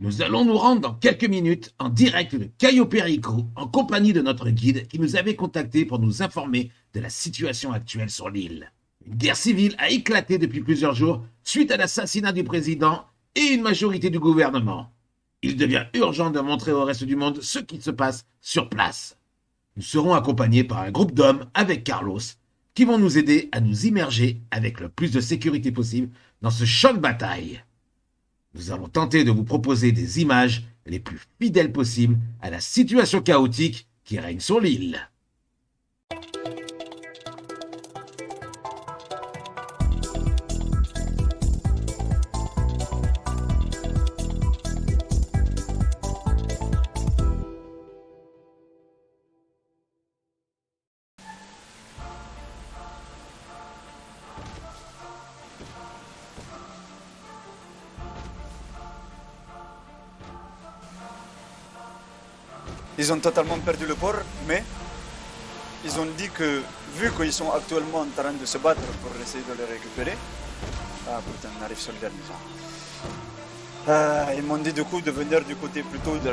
Nous allons nous rendre dans quelques minutes en direct de Cayo Perico en compagnie de notre guide qui nous avait contacté pour nous informer de la situation actuelle sur l'île. Une guerre civile a éclaté depuis plusieurs jours suite à l'assassinat du président et une majorité du gouvernement. Il devient urgent de montrer au reste du monde ce qui se passe sur place. Nous serons accompagnés par un groupe d'hommes avec Carlos qui vont nous aider à nous immerger avec le plus de sécurité possible dans ce champ de bataille. Nous allons tenter de vous proposer des images les plus fidèles possibles à la situation chaotique qui règne sur l'île. Ils ont totalement perdu le port, mais ils ont dit que, vu qu'ils sont actuellement en train de se battre pour essayer de les récupérer, ah putain, on arrive sur le dernier. Ils m'ont dit du coup de venir du côté plutôt de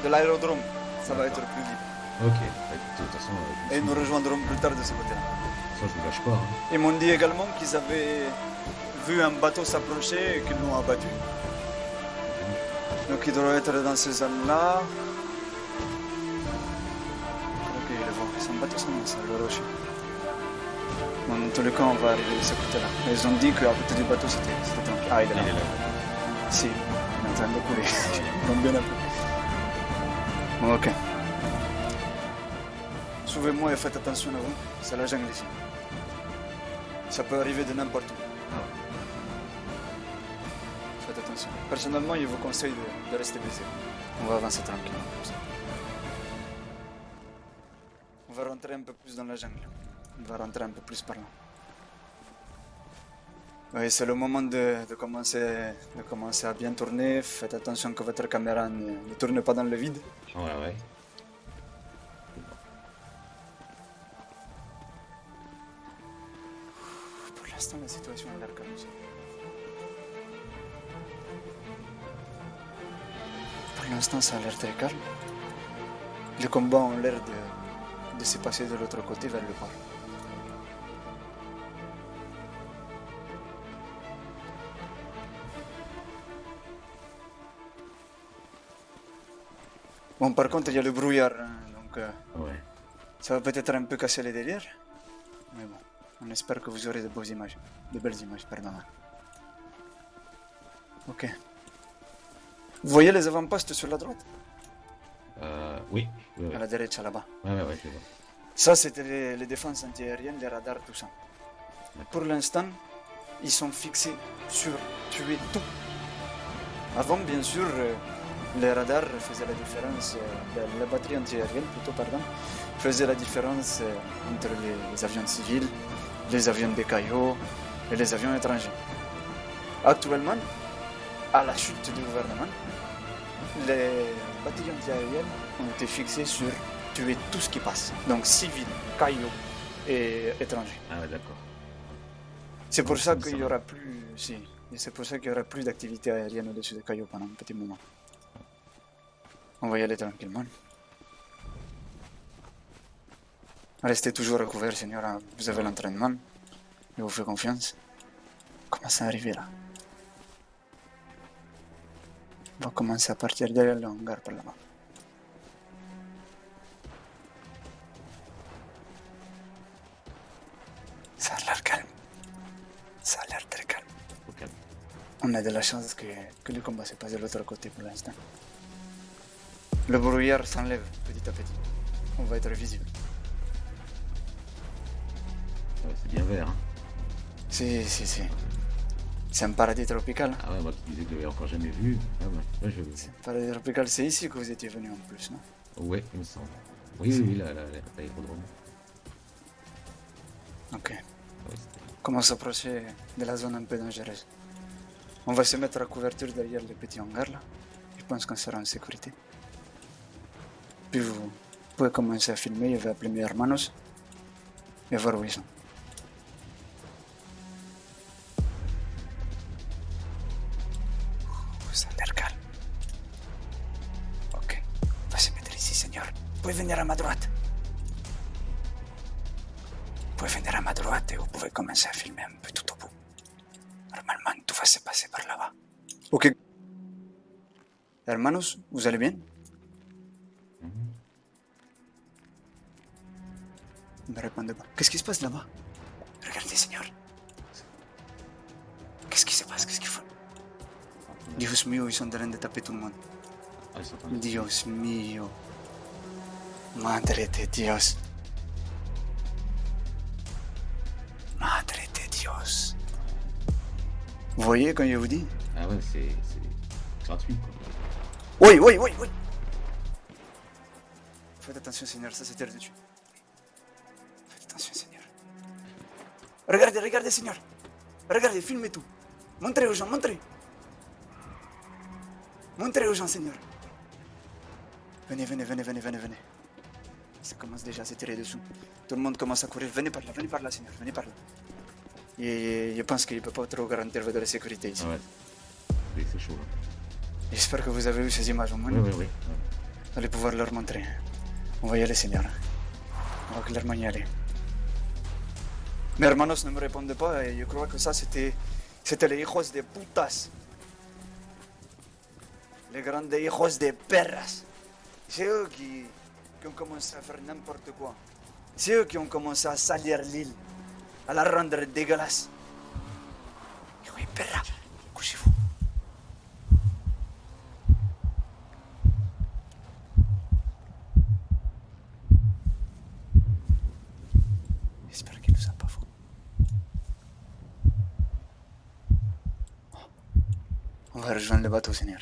l'aérodrome, ça va être plus libre. Ok, de toute façon... Et nous rejoindrons plus tard de ce côté-là. Ça, je vous lâche pas. Ils m'ont dit également qu'ils avaient vu un bateau s'approcher et qu'ils l'ont abattu. Donc ils doivent être dans ces zones-là. C'est un bateau sans nom, ça, le rocher. Bon, dans tous les cas, on va arriver de ce côté-là. Ils ont dit qu'à côté du bateau, c'était tranquille. Ah, il est là. Si, il est en train de couler. Ils l'ont bien appris. Bon, ok. Suivez-moi et faites attention à vous. C'est la jungle ici. Ça peut arriver de n'importe où. Faites attention. Personnellement, je vous conseille de rester baisé. On va avancer tranquille. On va rentrer un peu plus dans la jungle. On va rentrer un peu plus par là. Oui, c'est le moment de commencer à bien tourner. Faites attention que votre caméra ne tourne pas dans le vide. Ouais. Pour l'instant, la situation a l'air calme. Pour l'instant, ça a l'air très calme. Les combats ont l'air de se passer de l'autre côté vers le port. Bon, par contre, il y a le brouillard, hein, donc Ouais. ça va peut-être un peu casser les délires. Mais bon, on espère que vous aurez de belles images, pardon. Ok. Vous voyez les avant-postes sur la droite? Oui. À la derecha, là-bas. Ouais, je vois. Ça, c'était les défenses antiaériennes, les radars, tout ça. Pour l'instant, ils sont fixés sur tuer tout. Avant, bien sûr, les radars faisaient la différence, la batterie antiaérienne, plutôt, pardon, faisait la différence entre les avions civils, les avions des caillots et les avions étrangers. Actuellement, à la chute du gouvernement, les batteries antiaériennes ont été fixées sur tuer tout ce qui passe. Donc civils, caillots et étrangers. Ah ouais, d'accord. C'est pour ça qu'il y aura plus... Si. Et c'est pour ça qu'il y aura plus d'activité aérienne au-dessus des caillots pendant un petit moment. On va y aller tranquillement. Restez toujours à couvert, Seigneur. Vous avez l'entraînement. Je vous fais confiance. Comment ça arriver là? On va commencer à partir derrière le hangar par là-bas. Ça a l'air calme. Ça a l'air très calme. Ok. On a de la chance que le combat se passe de l'autre côté pour l'instant. Le brouillard s'enlève petit à petit. On va être visible. Ouais, c'est bien vert, hein. Si. C'est un paradis tropical. Ah ouais, moi qui disais que je l'avais encore jamais vu. Ah ouais, je... C'est un paradis tropical, c'est ici que vous étiez venu en plus, non? Ouais, il me semble. Oui, l'aérodrome. Ok. Ouais, Comment s'approcher de la zone un peu dangereuse? On va se mettre à couverture derrière les petits hangars là. Je pense qu'on sera en sécurité. Puis vous pouvez commencer à filmer, je vais appeler mes hermanos et voir où ils sont. Ça a l'air calme. Ok, on va se mettre ici, Seigneur. Vous pouvez venir à ma droite. Vous pouvez venir à ma droite et vous pouvez commencer à filmer un peu tout au bout. Normalement, tout va se passer par là-bas. Ok. Hermanos, vous allez bien? Ne me répondez pas. Qu'est-ce qui se passe là-bas? Regardez, Seigneur. Qu'est-ce qui se passe? Qu'est-ce qu'ils font? Dios mío, ils sont en train de taper tout le monde. Ah, ils sont en train de- Dios mío. Madre de Dios. Madre de Dios. Vous voyez quand je vous dis? Ah ouais, c'est gratuit, quoi. Oui, oui, oui, oui. Faites attention, Seigneur, ça c'est terre dessus. Faites attention, Seigneur. Regardez, regardez, Seigneur. Regardez, filmez tout. Montrez aux gens, montrez. Montrez aux gens, Seigneur. Venez, venez, venez, venez, venez, venez. Ça commence déjà à se tirer dessous. Tout le monde commence à courir. Venez par là, Seigneur, venez par là. Et je pense qu'il ne peut pas trop garantir votre sécurité ici. Ah ouais. Oui, c'est chaud. Là. J'espère que vous avez vu ces images au moins. Oui. Vous allez pouvoir leur montrer. On va y aller, Seigneur. On va clairement y aller. Mes hermanos ne me répondent pas et je crois que ça c'était les hijos de putas. Les grandes hijos de perras. C'est eux qui ont commencé à faire n'importe quoi. C'est eux qui ont commencé à salir l'île, à la rendre dégueulasse. Hijo de perra, couchez-vous. J'espère qu'il nous a pas fou. On va rejoindre le bateau, Seigneur.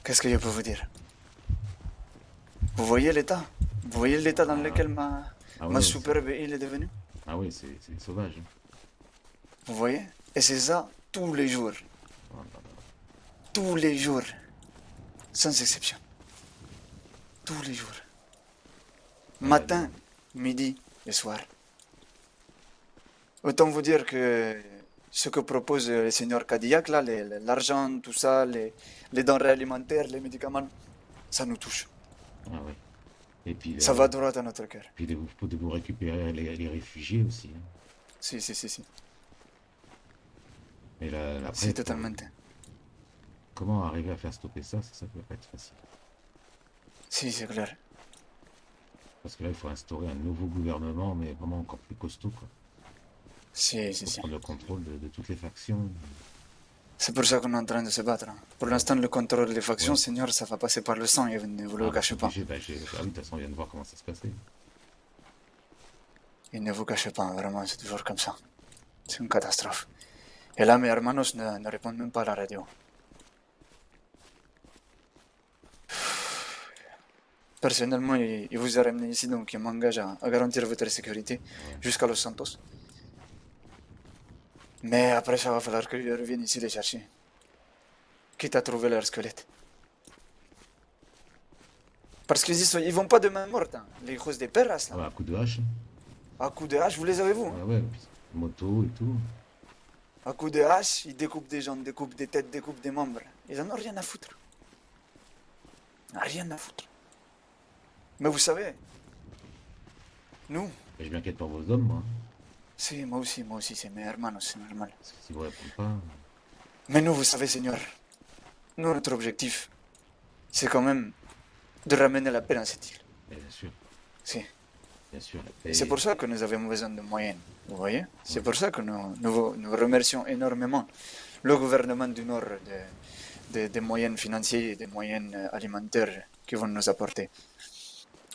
Qu'est-ce que je peux vous dire? Vous voyez l'état? Vous voyez l'état dans lequel ma superbe île est devenue? Ah oui, c'est sauvage. Hein. Vous voyez? Et c'est ça tous les jours. Oh là là. Tous les jours. Sans exception. Tous les jours. Matin, midi et soir. Autant vous dire que ce que propose le seigneur Cadillac, là, l'argent, tout ça, les denrées alimentaires, les médicaments, ça nous touche. Ah oui. Et puis, Ça va droit à notre cœur. Puis de vous récupérer les réfugiés aussi. Hein. Si. Mais la Si, totalement. Comment arriver à faire stopper ça, ça peut pas être facile. Si, c'est clair. Parce que là, il faut instaurer un nouveau gouvernement, mais vraiment encore plus costaud, quoi. Si. Pour prendre le contrôle de toutes les factions. C'est pour ça qu'on est en train de se battre. Pour l'instant, le contrôle des factions, Ouais. Seigneur, ça va passer par le sang, et ne vous le cachez pas. Oui, de toute façon, on vient de voir comment ça se passait. Et ne vous cachez pas, vraiment, c'est toujours comme ça. C'est une catastrophe. Et là, mes hermanos ne répondent même pas à la radio. Personnellement, il vous a ramené ici, donc il m'engage à garantir votre sécurité jusqu'à Los Santos. Mais après, ça va falloir que je revienne ici les chercher. Quitte à trouver leur squelette. Parce qu'ils ils vont pas de main morte, hein. Les hijos de perras, là. Ouais, à coup de hache. À coups de hache, vous les avez, vous? Ouais, moto et tout. À coups de hache, ils découpent des jambes, découpent des têtes, découpent des membres. Ils en ont rien à foutre. Rien à foutre. Mais vous savez, nous, Et je m'inquiète pour vos hommes, moi. si, moi aussi, c'est mes hermanos, c'est normal. Parce que si vous répondez pas. Mais nous, vous savez, Seigneur, nous, notre objectif, c'est quand même de ramener la paix dans cette île. Bien sûr, Si. bien sûr. Et c'est pour ça que nous avons besoin de moyens, vous voyez? C'est pour ça que nous remercions énormément le gouvernement du Nord des moyens financiers et des moyens alimentaires qu'ils vont nous apporter.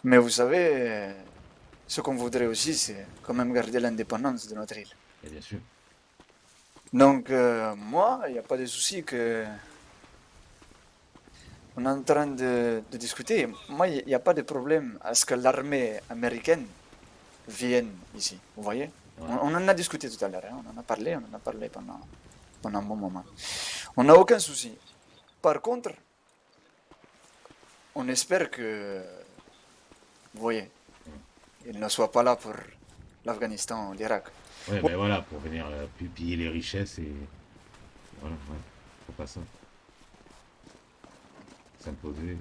Mais vous savez, ce qu'on voudrait aussi, c'est quand même garder l'indépendance de notre île. Et bien sûr. Donc, moi, il n'y a pas de souci que... On est en train de discuter. Moi, il n'y a pas de problème à ce que l'armée américaine vienne ici. Vous voyez? Ouais. On en a discuté tout à l'heure. Hein. On en a parlé pendant un bon moment. On n'a aucun souci. Par contre, on espère que, vous voyez, il ne soit pas là pour l'Afghanistan ou l'Irak. Ouais, Bon, ben voilà, pour venir piller les richesses et. Voilà, ouais. Faut pas ça. S'imposer.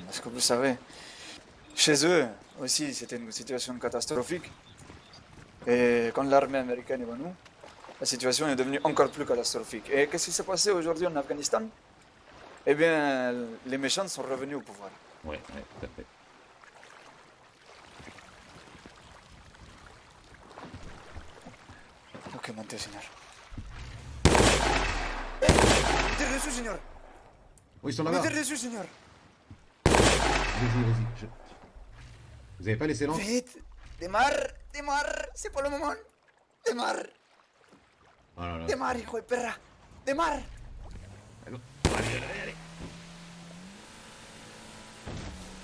parce que vous savez, chez eux aussi, c'était une situation catastrophique. Et quand l'armée américaine est venue, la situation est devenue encore plus catastrophique. Et qu'est-ce qui s'est passé aujourd'hui en Afghanistan? Eh bien, les méchants sont revenus au pouvoir. Ouais, tout à fait. Ok, montez, señor. Mettez dessus, señor. Oh, ils sont là-bas. Mettez dessus, señor. Vas-y, vas-y. Vous avez pas laissé lance? Vite. Démarre. C'est pas le moment. Démarre. Oh là là. Démarre, hijo de perra. Démarre. Allez, allez.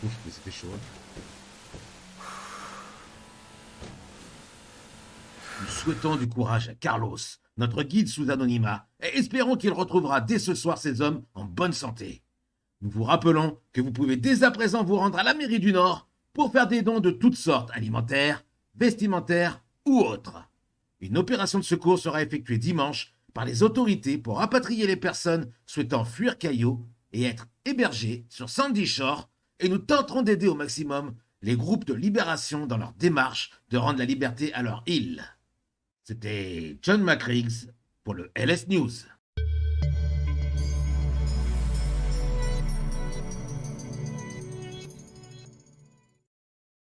Ouf, mais c'était chaud. Hein. Nous souhaitons du courage à Carlos, notre guide sous anonymat, et espérons qu'il retrouvera dès ce soir ses hommes en bonne santé. Nous vous rappelons que vous pouvez dès à présent vous rendre à la mairie du Nord pour faire des dons de toutes sortes, alimentaires, vestimentaires ou autres. Une opération de secours sera effectuée dimanche par les autorités pour rapatrier les personnes souhaitant fuir Cayo et être hébergées sur Sandy Shore, et nous tenterons d'aider au maximum les groupes de libération dans leur démarche de rendre la liberté à leur île. C'était John McRiggs pour le LS News.